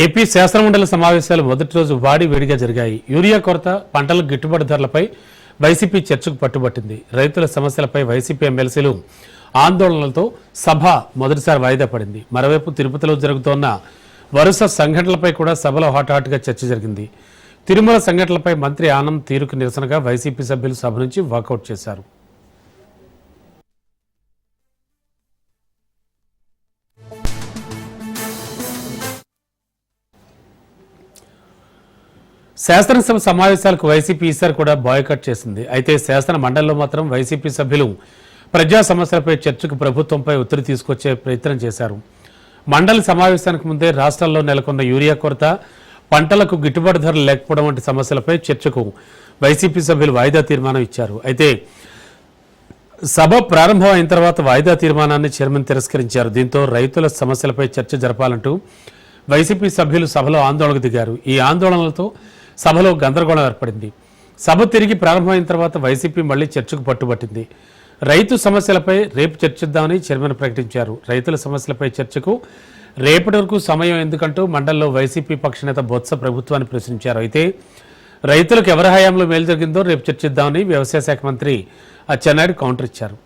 AP శాసనమండలి సమావేశాలు మొదటి రోజు వేడిగా జరిగాయి. యూరియా కొరత, పంటలకు గిట్టుబాటు ధరలపై వైసీపీ చర్చకు పట్టుబట్టింది. రైతుల సమస్యలపై వైసీపీ ఎమ్మెల్సీలు ఆందోళనలతో సభ మొదటిసారి వాయిదా పడింది. మరోవైపు తిరుపతిలో జరుగుతోన్న వరుస సంఘటనలపై కూడా సభలో హాట్గా చర్చ జరిగింది. తిరుమల సంఘటనలపై మంత్రి ఆనంద్ తీరుకు నిరసనగా వైసీపీ సభ్యులు సభ నుంచి వాకౌట్ చేశారు. శాసనసభ సమావేశాలకు వైసీపీ ఈసారి కూడా బాయ్కాట్ చేసింది. అయితే శాసన మండలిలో మాత్రం వైసీపీ సభ్యులు ప్రజా సమస్యలపై చర్చకు ప్రభుత్వంపై ఒత్తిడి తీసుకొచ్చే ప్రయత్నం చేశారు. మండలి సమావేశానికి ముందే రాష్ట్రాల్లో నెలకొన్న యూరియా కొరత, పంటలకు గిట్టుబాటు ధరలు లేకపోవడం వంటి సమస్యలపై చర్చకు వైసీపీ సభ్యులు వాయిదా తీర్మానం ఇచ్చారు. అయితే సభ ప్రారంభం అయిన తర్వాత వాయిదా తీర్మానాన్ని చైర్మన్ తిరస్కరించారు. దీంతో రైతుల సమస్యలపై చర్చ జరపాలంటూ వైసీపీ సభ్యులు సభలో ఆందోళనకు దిగారు. ఈ ఆందోళనలతో సభలో గందరగోళం ఏర్పడింది. సభ తిరిగి ప్రారంభమైన తర్వాత వైసీపీ మళ్లీ చర్చకు పట్టుబట్టింది. రైతు సమస్యలపై రేపు చర్చిద్దామని చైర్మన్ ప్రకటించారు. రైతుల సమస్యలపై చర్చకు రేపటి వరకు సమయం ఎందుకంటూ మండలిలో వైసీపీ పక్షనేత బొత్స ప్రభుత్వాన్ని ప్రశ్నించారు. అయితే రైతులకు ఎవరి హయాంలో మేలు జరిగిందో రేపు చర్చిద్దామని వ్యవసాయ శాఖ మంత్రి అచ్చెన్నాయుడు కౌంటర్ ఇచ్చారు.